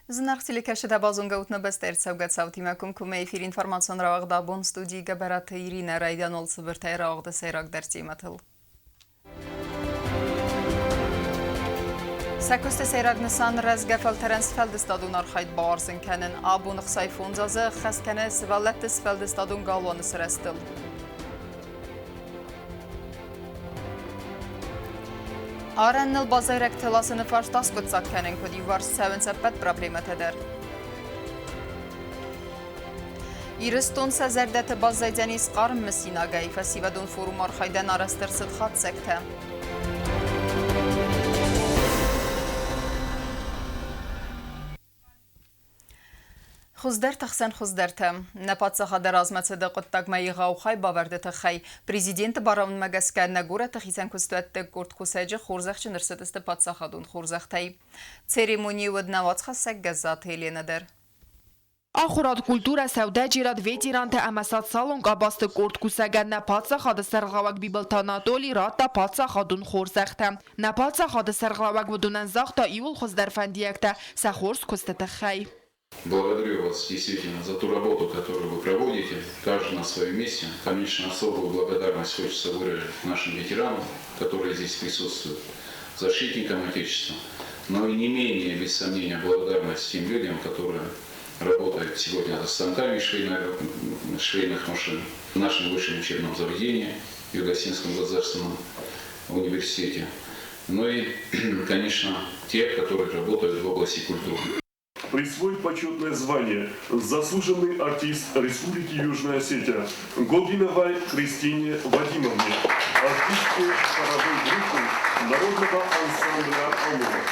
Զնաղցիլի կաշետա բազուն գաուտնը բստեր ծավգատ սավտիմակում կում է էվիր ինվորմացիոն ռաղաղդաբոն ստուդի գաբարատը իրինը ռայդանոլ սվրտայ ռաղաղդը սայրակ դերցի մատıl. Սակուստը սայրակ նսան ռազգաֆալ թրանսվելդը ստադուն արխայդ բաղարզն կենն աբուն խսայֆուն զազը խասկենը սվալետը սվելդը ստադուն գալուանը սրաստıl. Արաննıl bazayrak telasını farştas kutsak kenin kodi var sevinsepet problemet eder. İriston sezerdeti bazaydeniz qarım mısina gayfa sivadun forum arxaydan arastırsıd xat sekte. Խուզդեր թխսեն խուզդերթը, նպացախադար ազմացեդը qıttagmayı ғավխայ բավարդեթը խայ, Президенті բարավուն մագասկայնը գուրը թխիսեն կուստուետտը կուրդ կուսեջը խորզախչը նրսետստը պատսախադուն խորզախթայ. Церемонии уднавац խասակ գազատ հելենադեր. Ахурат культура сәудә җират ветеранты әмәсат салон кабасты курт күсәгәннә патса хады сәргавак бибылта Анатолий ратта патса хадун хорзахта. На патса хады сәргавак будунан захта иул хоздар фандиякта сахорс кустата хай. Благодарю вас действительно за ту работу, которую вы проводите, каждый на своем месте. Конечно, особую благодарность хочется выразить нашим ветеранам, которые здесь присутствуют, защитникам Отечества, но и не менее, без сомнения, благодарность тем людям, которые работают сегодня за станками швейных машин в нашем высшем учебном заведении, в Юго-Синском государственном университете. Ну и, конечно, те, которые работают в области культуры. Присвоить почетное звание заслуженный артист Республики Южная Осетия Голгиновой Кристине Вадимовне, артистке хоровой группы народного ансамбля «Амур».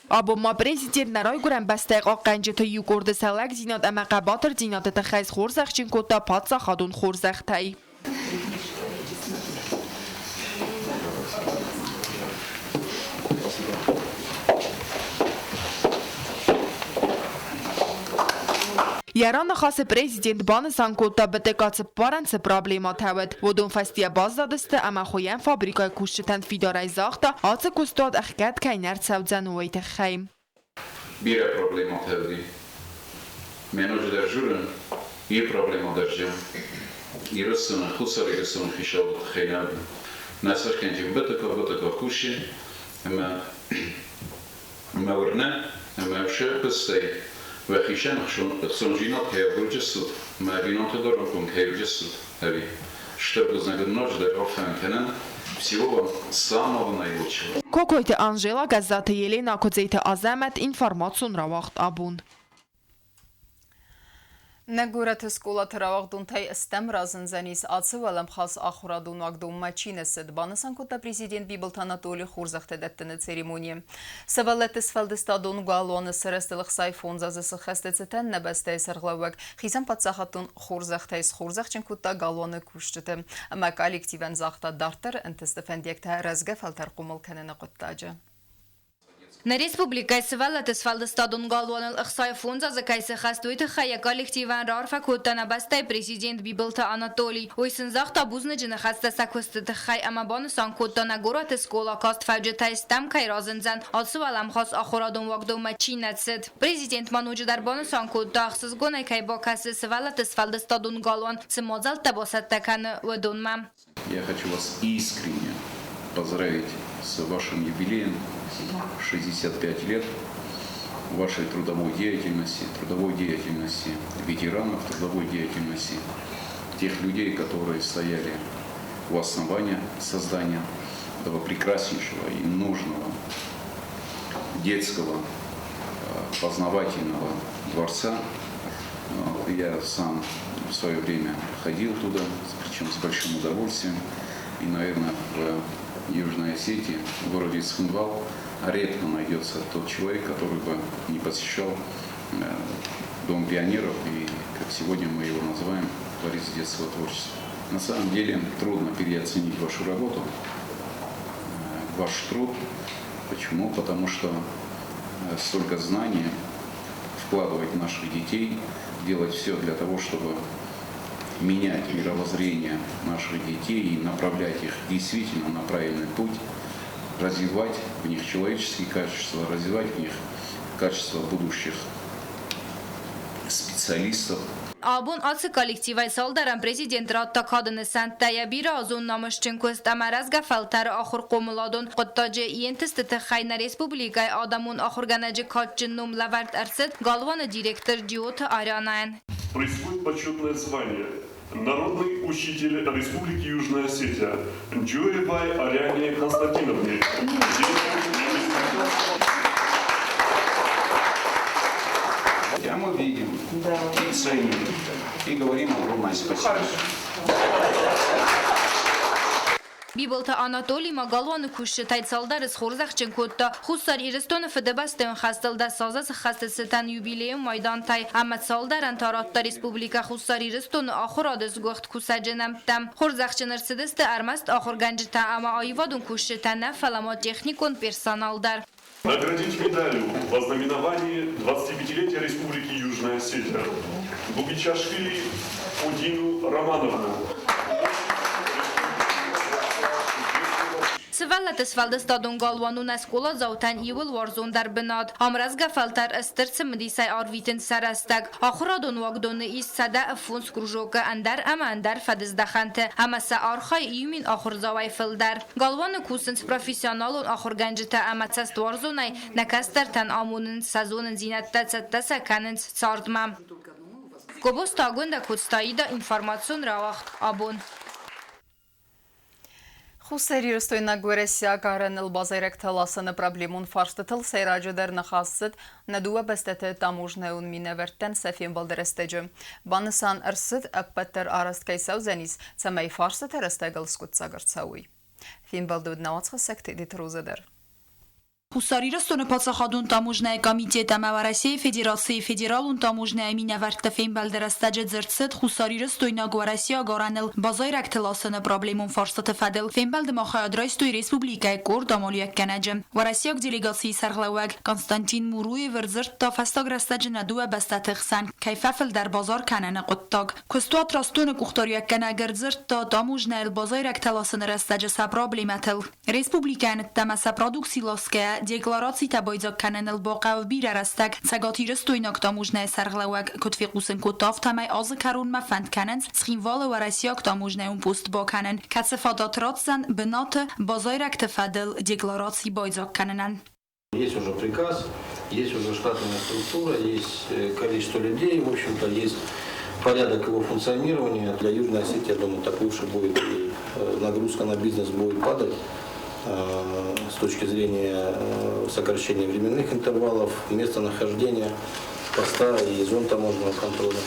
Абома президент нарой гуран бастайq аққанжыты югорды салак зинат амақа батыр зинаты тахайз хорзақчин кота патса хадун хорзақтай. Ярана хасы президент баны санкотта бітекацы паранцы проблема тавыд. Водун фастия баздадысты ама хоян фабрикай кушчытан фидарай захта ацы кустад ахкат кайнар цавдзан уайты хайм. Бира проблема тавыды. Меножи държурын и проблема държам. И рысына хусар и рысына хишалды хайнады. Насашканчик бітека куши. Ама вырна, ама вше пыстай. وخیشن خشونجینات که برجسد مبینات دارم کن که برجسد هی شتاب زنگناج در آفرین کنن всего самого наилучшего. Кокойте Анжела газета Елена Кодзейте Азамат информацион равахт абун. Նգուրեթ սկոլաթ ռավաղդունթայ ստեմ ռազնզանիս ացվալեմ խաս ախուրադուն ակդում մաչինեսդ բանասանքոտա պրեզիդենտ Բիբլտ Անատոլի խուրզախտե դետտնը ցերեմոնիը Սվալետս ֆալդստադուն գալոնը սրստլխ սայֆոն զազսը խստեցտեն նբստե սրղլավակ խիզան պատսախատուն խուրզախտայս խուրզախչն կուտա գալոնը կուշտը մա կոլեկտիվան զախտա դարտեր ընտստեֆենդիեկտա ռազգա ֆալտարկումլ քննը qıttacı На республика Севалатес Фалдестадун Галуанал Ахсайфунза за кайсы хастуиты хая коллективан рарфа куттана бастай президент Бибылта Анатолий. Ойсын захта бузнычыны хаста сакустыты хай амабаны сан куттана гораты скола каст фавджетайстам кай разынзан алсывалам хас ахурадун вагдума чинацид. Президент мануджи дарбаны сан кутта ахсыз гонай кай бакасы Севалатес Фалдестадун Галуан цимозал табасаттаканы удунма. Я хочу вас искренне поздравить с вашим юбилеем. 65 лет вашей трудовой деятельности ветеранов, трудовой деятельности тех людей, которые стояли у основания создания этого прекраснейшего и нужного детского познавательного дворца. Я сам в свое время ходил туда, причем с большим удовольствием. И, наверное, в Южной Осетии, в городе Цхинвал, редко найдется тот человек, который бы не посещал Дом пионеров и, как сегодня мы его называем, дворец детского творчества. На самом деле трудно переоценить вашу работу, ваш труд. Почему? Потому что столько знаний вкладывать в наших детей, делать все для того, чтобы менять мировоззрение наших детей и направлять их действительно на правильный путь, развивать в них человеческие качества, развивать в них качества будущих специалистов. Abun atsı kollektivay saldaran prezident ratta kadını sentaya birazun namışçın kustamaraz gafaltar ahur qomuladun qottacı yentistete xayna respublikay adamun ahur ganacı katçın num lavart arsit galvanı direktör Ciota Aranayan. Присвоит почетное звание Народный учитель Республики Южная Осетия Джуевай Ариане Константиновне. А мы видим и ценим, и говорим огромное спасибо. Bibolta Anatoli Magalvanı kuşu tayt saldarız xorzaqçın kodda Xusar İristonu fıdebastın xastılda sazası xastasıtan yubileyum maydan tay Ahmet saldaran taratta Respublika Xusar İristonu axur adız goxt kusacınamtam xorzaqçın ırsidiste ermast axur gancıta ama ayvadun kuşu tenne falamat texnikon personaldar. Наградить медалью во знаменовании 25-летия Республики Южная Осетия Губичашвили Удину Романовну. Svallat svalda stadun galvanun eskola zautan ivil warzon dar binad. Amraz gafaltar estirtsim disay arvitin sarastag. Akhradun wagdon is sada afons krujoka andar ama andar fadiz dakhante. Ama sa arxay yumin akhur zaway fildar. Galvan kusins profesionalun akhur ganjita ama tsast warzonay nakastar tan amunun sezonun zinatta tsatta kanins sardmam. Gobos tagunda kutstayida informasyon rawaxt abun. Xusar İristonu Gueresiya Karanil bazayrak talasını problemun farştıtıl seyracıdır naxasıd naduva bestete tamužneun minevertten sefin balderestecü. Banısan ırsıd öppetter arastkaysav zeniz samay farştıtır ıstegal skutsagartsavi. Fin baldu dnavatsqa sekti ditruzeder. Xusar İristonu Patsakadun Tamužnaja komiteta Mavarasiya Federatsiya Federalun Tamužnaja minevertte fin balderestecü zırtsid Xusar İristonu Gueresiya Garanil bazayrak talasını problemun farştıtı fadil fin baldımaxay adraystoy Respublikay Kor damolyak kanacım. Gueresiyak delegatsiyi sarglavag Konstantin Muruyev zırtta fastagrestecü naduva bestatixsan kayfafil der bazar kanane qottag. Kustuat rastonu kuxtaryak kanager zırtta Tamužnaja bazayrak talasını restecü sa problematil. Respublikanit temasa produksilaske deklaracji tabojdzok kanenel boqav birarastak sagati restoynak tamužnaja sarglawak kotfiqusin kotaf tamay azı karun ma fand kanens schimvale warasiyak tamužnaja post bokanen katsefadat ratsan benate bazayrak tefadel deklaracji bojdzok kanenen. Есть уже приказ, есть уже штатная структура, есть количество людей, в общем-то, есть порядок его функционирования. Для Южной Осетии, я думаю, так лучше будет, и нагрузка на бизнес будет падать с точки зрения сокращения временных интервалов, местонахождения поста и зон таможенного контроля.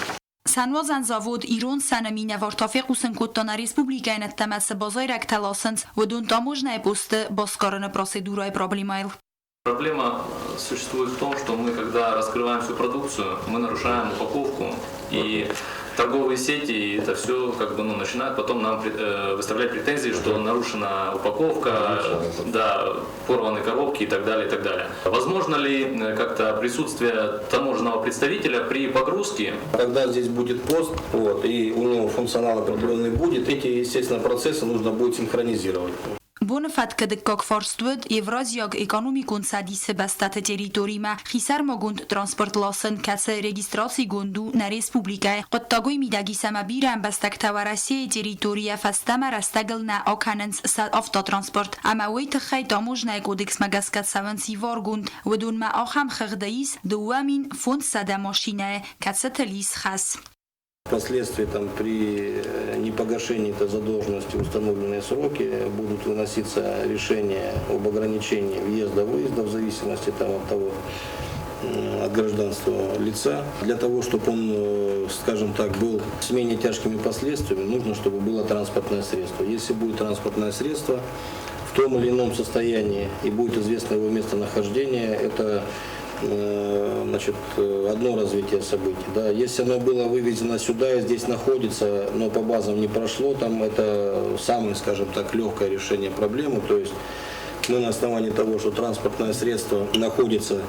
Sanwazan zavod İran sanamine var tafiqusin kottana Respublikaynet temelse bazayrak talasınc vodun tamužnaja posty baskarane proceduraj problemail. Проблема существует в том, что мы, когда раскрываем всю продукцию, мы нарушаем упаковку, и торговые сети это все начинают потом нам выставлять претензии, что нарушена упаковка, да, порваны коробки и так далее, и так далее. Возможно ли как-то присутствие таможенного представителя при погрузке? Когда здесь будет пост, и у него функционал определенный будет, эти, естественно, процессы нужно будет синхронизировать. Bonfat kadikak farstvud Evrazyak ekonomikun sadise bastate teritorima xisar magund transport lasın kase registrasi gondu na Respublikay qottagoy midagi samabiran bastak tawarasiye teritoriya fastama rastagl na okanens sad автотранспорт ama wait khay tamužnaj kodeks magaskat savansi vargund ودون ma axam khagdais duamin fond sada mashine kase telis khas. Впоследствии при непогашении этой задолженности в установленные сроки будут выноситься решения об ограничении въезда-выезда в зависимости от того, от гражданства лица. Для того, чтобы он, скажем так, был с менее тяжкими последствиями, нужно, чтобы было транспортное средство. Если будет транспортное средство в том или ином состоянии и будет известно его местонахождение, это одно развитие событий. Да. Если оно было вывезено сюда и здесь находится, но по базам не прошло, там это самое, скажем так, легкое решение проблемы. То есть мы на основании того, что транспортное средство находится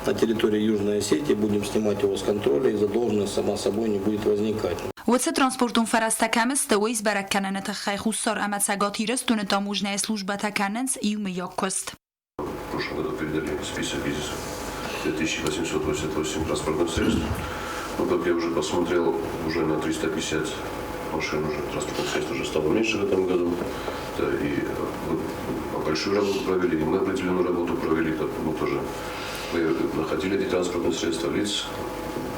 на территории Южной Осетии, будем снимать его с контроля, и задолженность сама собой не будет возникать. Вце транспортун фарастакамс тойз бараккананет хай Xusar ama sagati restune tamužnaja служба таканенс и умеякост. В прошлом году передали список бизнесов 2888 транспортных средств. Ну, как я уже посмотрел, уже на 350 машин уже транспортных средств уже стало меньше в этом году. Да, и большую работу провели, и мы определенную работу провели, как мы тоже находили эти транспортные средства лиц,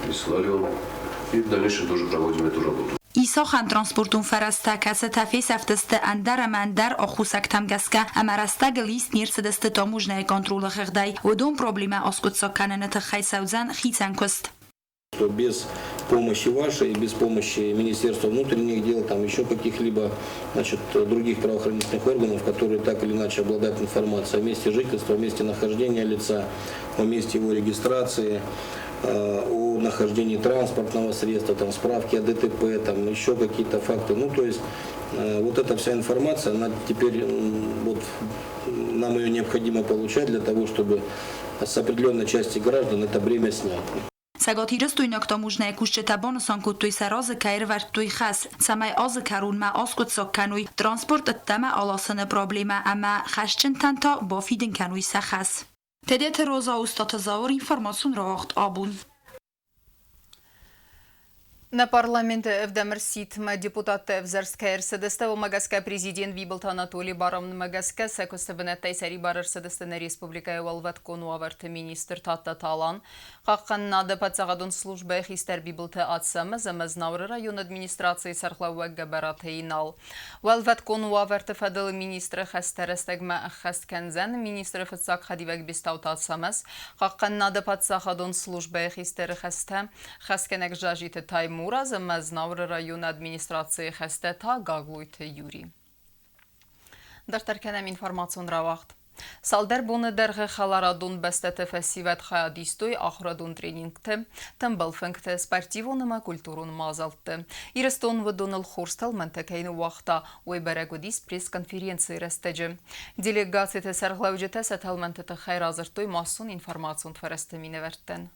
присылали вам, и в дальнейшем тоже проводим эту работу. Իսախան տրանսպորտուն ֆարաստակասը թաֆիս ավտստը անդար ամանդար ոխուսակ թամգասկա ամարաստագը լիստ նիրցդստը տոմուժնայ կոնտրոլը խղդայ ոդոն պրոբլիմա օսկուտսոքանանը թխայսաուձան խիցանքուստ. Что без помощи вашей, без помощи Министерства внутренних дел, там еще каких-либо, значит, других правоохранительных органов, которые так или иначе обладают информацией о месте жительства, о месте нахождения лица, о месте его регистрации, о нахождении транспортного средства, там, справки о ДТП, там, еще какие-то факты. Ну, то есть вот эта вся информация, она теперь, вот, нам ее необходимо получать для того, чтобы с определенной части граждан это бремя снять. Սագոթիրս տույնոք տոմուժնայ կուշչետաբոնը սանկուտույ սարազը կայր վարտույ խաս, ծամայ ազը կարուն մա ասկուտսոք կանույ, տրանսպորտ ըտտամը ալասանը պրոբլիմը ամա խաշչն տանտա բոֆիդն կանույ սախաս. Տեդեթը ռոզա ուստատը զավոր ինվորմացուն ռողտ աբուն. На парламенте Эвдемир Ситма депутат Эвзерская РСДСТ Магаска президент Виболт Анатолий Барам Магаска Секостабинеттай Сари Бар РСДСТ Республика Уалват Конуаверт министр Татта Талан Хаккан Нада Пацагадун служба Хистер Виболт Атсама Замазнавр район администрации Сархлауэг Габаратейнал Уалват Конуаверт Федел министр Хастерестегма Хасткензен министр Фацак Хадивек Бистаут Атсамас Хаккан Нада Пацагадун служба Хистер Хаста Хаскенек Жажит Тайм Мураз Мазнавр район администрации Хастета Гаглуйт Юрий. Дартарканам информацион равахт. Салдар буны дәргі халарадун бәстәті фәсивәт хаядистой ахрадун тренингті, тәмбалфыңкті спортивоныма культурун мазалтты. Ирестон вадуныл хорстал мәнтәкәйні вақта ойбәрәгудис пресс-конференции рәстәджі. Делегацияты сәрғлауджеті сәтәл мәнтәті хайразыртой массун информацион фәрәстіміне вәрттен.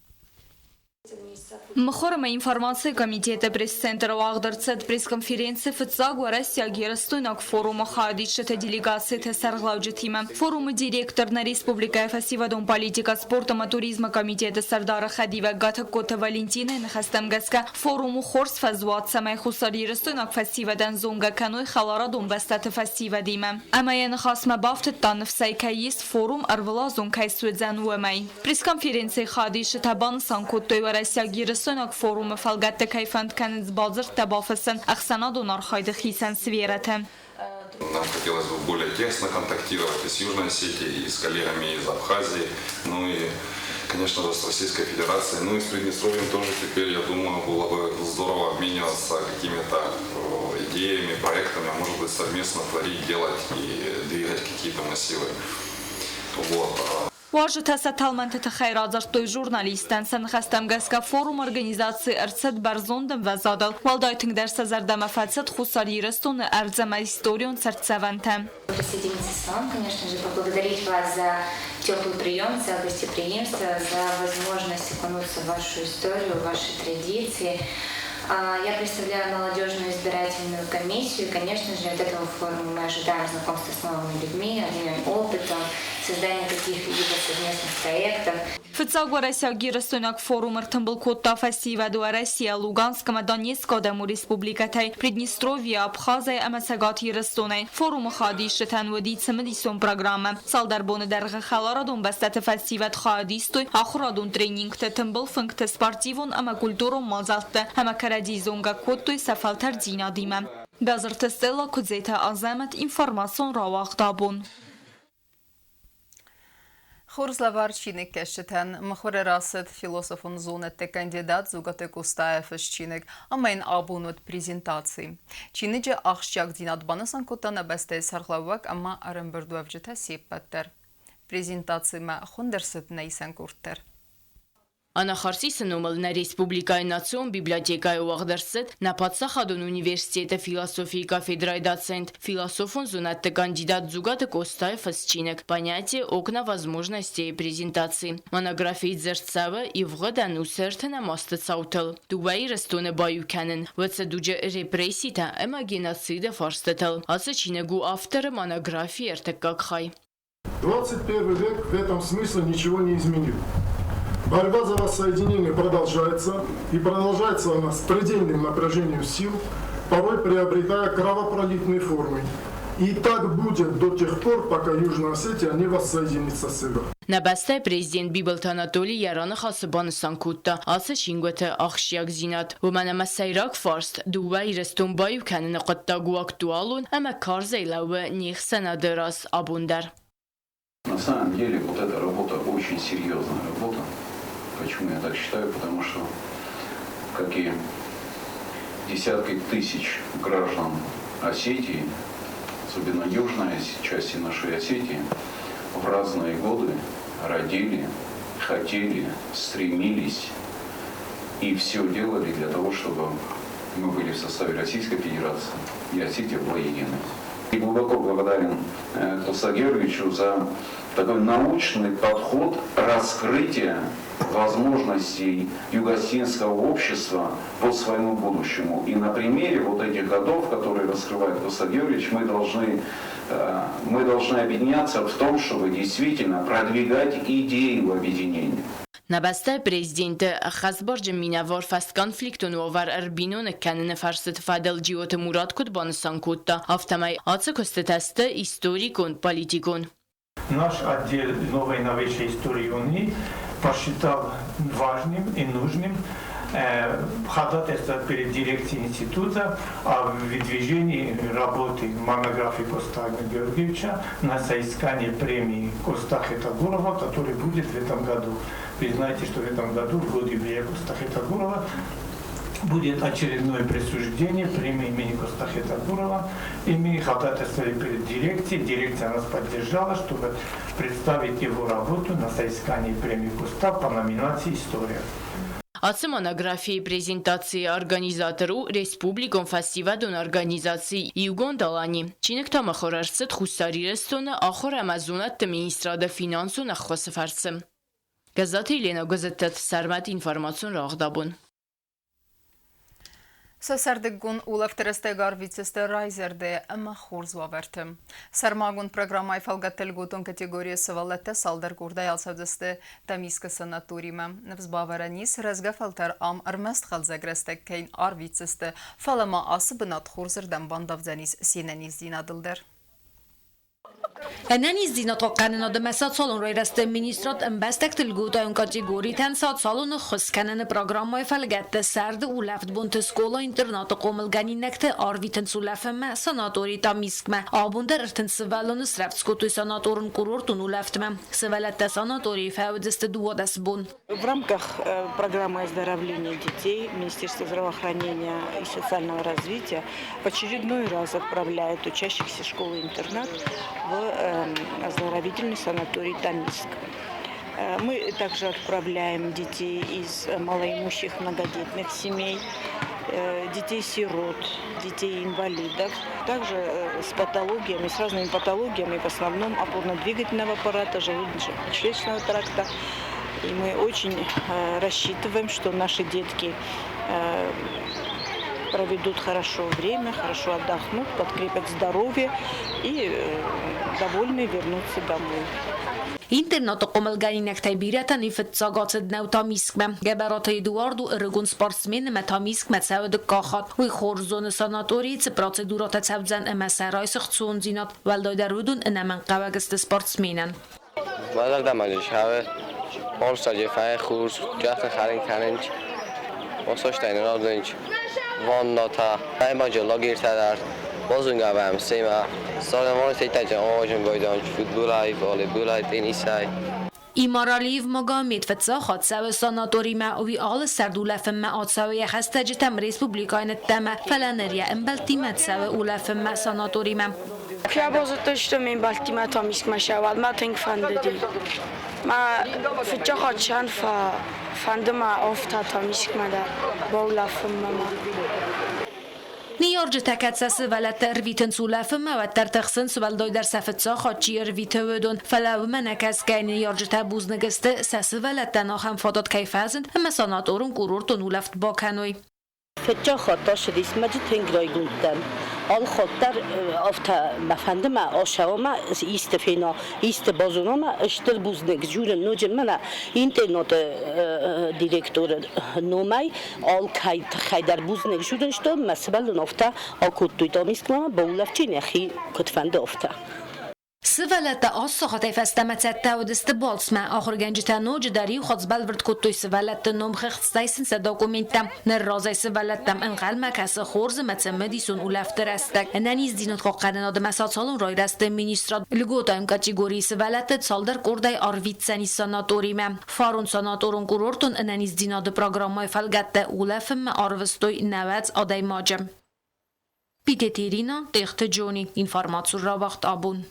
Мхорма информации комитета пресс-центра Вагдерцет пресс-конференции ФЦАГ Россия Герастойнак форума Хадишета делегации Тесарглауджетима. Форум директор на Республика Фасивадон политика спорта и туризма комитета Сардара Хадива Гатакота Валентина Нахастамгаска форуму Хорс Фазват Самай Хусар Герастойнак Фасивадан Зонга Каной Халарадон Бастата Фасивадима. Амаян Хасма Бафтет Танф Сайкаис форум Арвала Зонкай Суэдзан Уэмай. Пресс-конференции Хадишета Бан Санкотой Россия Герасонок форума Фалгатта Кайфанд Канец Базар Табафасан Ахсанадун Архайда Хисан Сверата. Нам хотелось бы более тесно контактировать и с Южной Осетией, и с коллегами из Абхазии, ну и, конечно же, с Российской Федерацией, ну и с Приднестровьем тоже теперь, я думаю, было бы здорово обмениваться какими-то идеями, проектами, а может быть совместно творить, делать и двигать какие-то массивы. Вот. Важно саталманта хайразартой журналистан санхастамгаска форум организации Арцет Барзондом вазадал. Валдайтинг дерса зардама фацет хусарирестон арзама историон сердцеванта. Присоединиться с вами, конечно же, поблагодарить вас за теплый прием, за гостеприимство, за возможность окунуться в вашу историю, в ваши традиции. Я представляю молодежную избирательную комиссию, и, конечно же, от этого форума мы ожидаем знакомства с новыми людьми, обменом опытом, создания каких-либо совместных проектов. ФЦАГ Россия Герастойнак форум Ртамбл Котта Фасиваду Россия Луганском Донецком Дому Республикатай Приднестровья Абхазия Амасагат Герастонай форум Хадишетан водицам дисом программа Салдарбоны Дерга Халарадун Бастата Фасиват Хадистой Ахрадун тренинг Тетамбл Функт Спортивон Ама Культуру Мазалта Ама Карадизонга Коттой Сафалтар Дина Дима Газарта Стелла Кудзета Азамат информацион Равахтабун. Хорзлавар чиник кешетен мхоре расет философон зонетте кандидат зугате Кустаев чиник амайн абунут презентации. Чиниже ахшчак динатбанасан котана басте сархлавак ама арымбырдуавжета сеппаттер. Презентации ма хондерсет нейсен куртер. Անախարսիսը նոմալնա Ռեսպուբլիկայի նացիոն բիբլիոթեկայի ուաղդարսետ նապատսախադուն ունիվերսիտետը ֆիլософии кафедрой доцент философон зунатте кандидат Зугата Костаев Асчинек. Понятие окна возможностей презентации. Монографии Дзерцава и вгодан усертена мастецаутел. Дубай Рестоне Баюканен. Вацедуже репрессита эма геноцида фарстетел. Асчинегу авторы монографии эртеккакхай. 21 век в этом смысле ничего не изменил. Борьба за воссоединение продолжается, и продолжается она с предельным напряжением сил, порой приобретая кровопролитные формы. И так будет до тех пор, пока Южная Осетия не воссоединится с Севером. Նաբաստայ պրեզիդենտ Բիբլտ Անատոլի երանը խասբանստան կուտտա, ասը շինգվետը ախշիակ զինատ, ոմանամա սայրակ ֆարստ, դուվա իրստուն բայու կանը նկտта գուակտուալուն, ամա կարզեйлավը նիխ սանադերас абундар. На самом деле вот эта работа очень серьезная работа. Почему я так считаю? Потому что, как и десятки тысяч граждан Осетии, особенно южной части нашей Осетии, в разные годы родили, хотели, стремились и все делали для того, чтобы мы были в составе Российской Федерации и Осетия была единой. И глубоко благодарен Костаку Георгиевичу за такой научный подход раскрытия возможностей юго-осетинского общества по своему будущему. И на примере вот этих годов, которые раскрывает Костак Георгиевич, мы должны объединяться в том, чтобы действительно продвигать идею объединения. Նաբաստայ պրեզիդենտը խասբորջը մինավոր ֆաստ կոնֆլիկտուն ովար արբինոնը կաննը ֆարստ ֆադել ջիոտը մուրատ կուտ բանստան կուտта автомай ацը костетасты историкон политикон. Наш отдел новой новейшей истории УНИ посчитал важным и нужным ходатайство перед дирекцией института о выдвижении работы монографии Костака Георгиевича на соискание премии Костака Тагурова, который будет в этом году. Вы знаете, что в этом году, в год юбилея Костака Тагурова, будет очередное присуждение премии имени Костака Тагурова. И мы ходатайствовали перед дирекцией. Дирекция нас поддержала, чтобы представить его работу на соискание премии Костака по номинации «История». Ացը монографիայի պրեզենտացիի արգանիզատորու Ռեսպուբլիկոն ֆաստիվադոն արգանիզացիի Իուգոն Դալանի Չինեք թամախորարսըտ խուսարիրստոնը ախոր ամազունատ տմինիստրադը ֆինանսուն ախոսը Գազաթի Իլենա գազետտ սարմատ ինվարմացուն ռաղդաբուն Սասարդգուն ուլավտրստեգար վիցստը ռայզերդե ըմա խորզվավերթը։ Սարմագուն պրոգրամայ ֆալգատել գոտոն կատեգորիա սվալետը սալդար գուրդայ ալսավդստը տամիսկը սանատորիմը։ Նվզբավարանիս ռազգաֆալտար ամ արմեստ խալզագրստեք կայն ար վիցստը ֆալամա асы բնատ խորզրդան բանդավձանիս սինենիս դինադլդեր։ Энени зинато канена демесат салон райрасте министрат эмбестек тилгутайон категории тенсат салон хусканен программай фалгатте сард улафт бунт скола интернат комылганинекте арвитен сулафме санаторий тамискме абундер иртен свалон срафтскоту санаторун курортун улафтме свалатте санаторий фаудесте дуодас бун. В рамках программы оздоровления детей Министерство здравоохранения и социального развития в очередной раз отправляет учащихся школы-интернат в оздоровительный санаторий Тамиск. Мы также отправляем детей из малоимущих многодетных семей, детей-сирот, детей-инвалидов, также с патологиями, с разными патологиями, в основном опорно-двигательного аппарата, желудочно-кишечного тракта. И мы очень рассчитываем, что наши детки проведут хорошо время, хорошо отдохнут, подкрепят здоровье и довольны вернутся домой. Интернат قملگانینک تبیرتا نیفت ساقات دنو تامیسکم گبرات ایدواردو ارگون سپارسمین متامیسک متساود کاخات وی خورزون ساناتوری ت پروسیدورات تسابزن اما سرای سختون زینات ولدای درودون انمن قواگست سپارسمینن. مالک دامادش هوا پارساجی فای خورز جات خالین کننج واساشتاین رادنج وان ناتا ایماجلا گیرتدار بازونگا بام سیما سالمان تیتاج آوازم بایدان فوتبالای والیبالای تنیسای ایمارالیو مگامید فتساخات سو ساناتوری معوی آل سردولف معاد سوی خستج تم ریسپوبلیکاین التم فلانریا امبلتیمت سو اولف مع ساناتوری مم پیابازتش من بالتیمت تامیسک مشاول ما تنگ فنددی ما فتجاخات شان فندم آفتا تامیسک مده باولف مم نیارج تکتسس ولت ارویتن سولف موتر تخسنس ولدای در سفتسا خاچی ارویت ودون فلو منکس که نیارج تبوز نگسته سس ولت تناخم فادات کیفازن اما ساناتورون قرورتون ولفت باکنوی فتجا خاطا شدیس مجد هنگ رای گوندم al خاطر افتا بفندم آشوما ایست فینا ایست بازونما اشتر بوزنک جور نوجم منا اینترنت دیرکتور نومی آل خیدر بوزنک جورنش تو مثلا افتا آکوت دویدا میسکم باولفچی نخی کتفند افتا سوالت آسخت فستمت تودست بالسما آخر گنج تنوج داری و خود بالورد کتوی سوالت نم خخت سایسن سداکومنتم نرازای سوالتم انقل مکس خورز متمدیسون اولفتر استک ننیز دینت قاقدناد مسات سالون رای رست مینیسترات لگوتایم کاتگوری سوالت سالدر کردای آرویت سنی ساناتوریمم فارون ساناتورون کورورتون ننیز دیناد پروگرامای فلگت اولفم آروستوی نوت آدای ماجم پیتیرینا تخت جونی اینفارماتسور را وقت آبون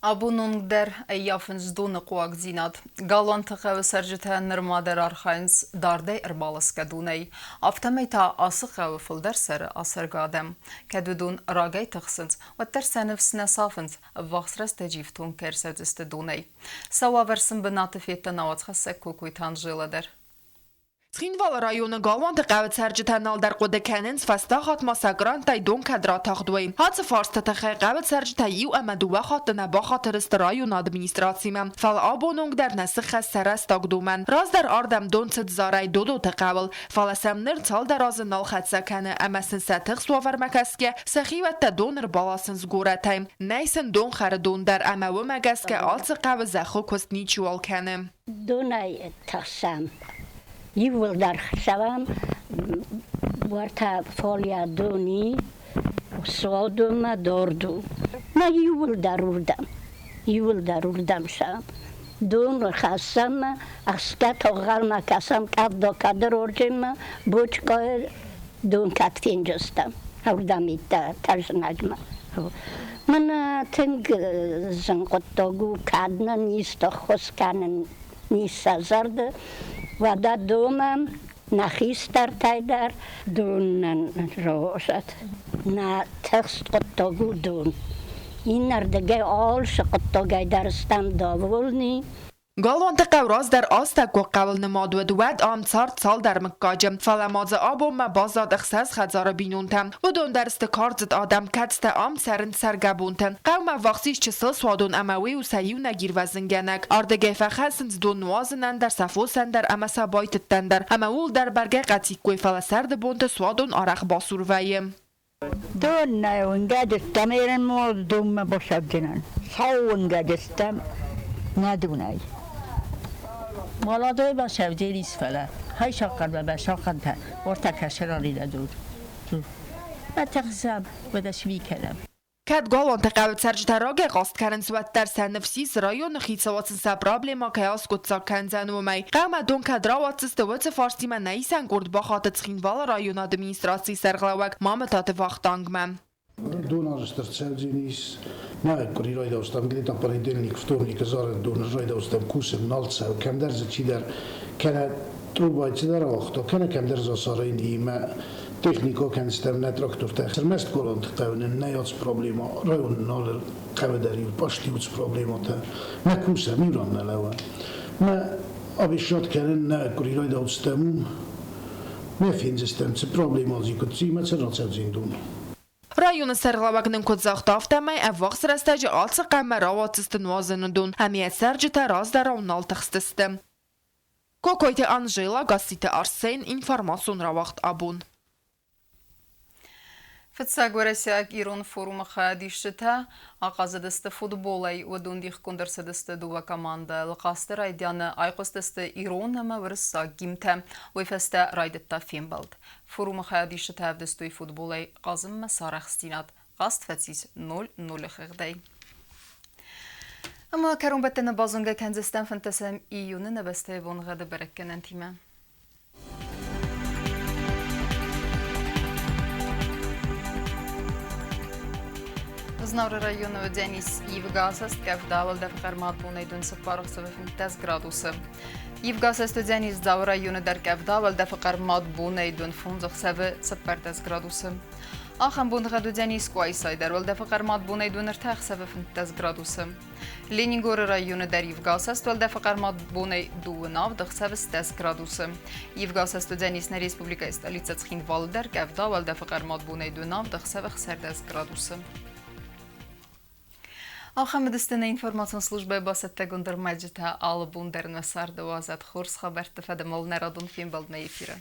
Abunun der eyafins donu quaq zinad. Galantıqı sərcitə nırmader arxayns darday irbalıska dunay. Aftameyta asıqı fıldar sarı asırgadem. Kadudun ragay tıxsınc. Vattar sənifsine safınc. Vaxsras təcivtun kersədisті dunay. Sava versin binatifiyette navat xəssək kukuytan jıladır. Ცხინვალ რაიონը գալանտ ყავცერჯთან در قد کننس فستاخات مساگران تای دون کدرا تاخدوی. هات فارست تخی قավცერჯთა یو امدو وخات نباخات رست رایون ادمینستراسیمم. فل آبونونگ در نسخ سرستاگ دومن. راز در آردم دون صد زارای دودو تقاول. فل سمنر تال در راز نال خدسا کنه امسن ستخ سوافر مکسکه سخیوت دونر بالاسنز گوره تایم. نیسن دون خردون در امو مگسکه آلت قاو زخو کست نیچوال کنه. دونای تخسم. یول در خشوام ورتا فالیا دونی سوادم داردو نه یول داروردم شام دون خواستم اسکت آغال مکسم کدر ارجم بچکای دون کت فینجستم هردم ایتا ترز نجمه من تنگ زنقطاگو کدنا نیست خوش کنن نیست زرد و در دومم نخیستر تایدر دون روشت نه تخست قطاگو دون این نردگه آلش قطاگه درستم داولنی گالوانت قوراز در آستک و قول نماد و دوید آمتسارت سال در مکاجم فلماز آبو ما بازاد اخساز خدزار بینونتم و دون درست کارزد آدم کدست آم سرن سرگبونتن قوم وقتیش چسل سوادون اموی و سیو نگیر وزنگنک آردگه فخصنز دون نوازنن در صفوسن در امسا بایتتن در امول در برگه قطیکوی فلسرد بونت سوادون آرخ باسور ویم دون اونگه دستم ایرن مول دوم باشد جنن ساونگه دستم ندونای مالادوی با شوجه ریس فله های شاقر و بشاقر تا ورطا کشرا ریده دور و تقسیم و دشوی کردم کد گالانت قավცერჯთა რაგი ყოსტქარენ სვატტარ სანფსის რაიონ ხიცავაცს პრობლემა ქაოს კუცა კანზანუმაი ყამა დონ კადრავაცს დოც ფარსტიმა ნაისან კურდ ბახატ ცხინვალ რაიონ ადმინისტრაციის სერღლავაკ მამათათ ვახტანგმამ Донорстер Целзинис, кuri roidavstam gledam понедельник, вторник, зарен дон roidavstam kusem naltsa, kemder zachidar, kena trubajtsidar vaqto, kena kemder zasarain ima, технико кенстем не трактор тех. Мест колонт тавнен не јоц проблема, рајон нолер каведари пашти уц проблемата. Не куса мирон не лева. Ма абишот кенен не кuri roidavstam, не финзестем ц проблема зикот цима церно Целзиндун. Район серлавагнын кодзахтафтамай аввақс растажи алцы қамараватысты нуазынындун, амият сәрджіті раздарауын алтықстысты. Кокойте Анжела, Гасите Арсен, информацион равақт абун. Фитсагварасяк Ирон форума хадишта аказадысты футболай удундих кондерсадысты дува команда лқасты райдяны айқостысты Ирон ама вырысса гимта уйфаста райдытта фембалд. Форума хадишта авдысты футболай қазым масарах стинат. Qaст фатсис 0-0 хырдай. Ама карумбаттаны базунга Канзастан фантасам июны набастай вонғады бараккан антима. Знавры району Денис Евгасаст кавдавал да фармат бунайдун сапарах савфин 10 градусы. Евгасаст Денис зав району дар кавдавал да фармат бунайдун фунзах савы 10 градусы. آخر بوندغدودنی سکوای سایدر ولده فقر ماد بونه دونر تاخ سبب فنتز گرادوسم. لینینگور رایون در یفگاس است ولده فقر ماد بونه دو ناو دخ سبب ستز گرادوسم. یفگاس است دنیس نریس پوبلیکا استالیتس خین والدر گفدا ولده فقر ماد بونه دو ناو دخ سبب سردز گرادوسم. آخر مدستن اینفورماسیون служби басette Gunder Medjete alle bonderne sarde و ازت خورس خبرت فدمال نرادون فیلم بالد می افیره.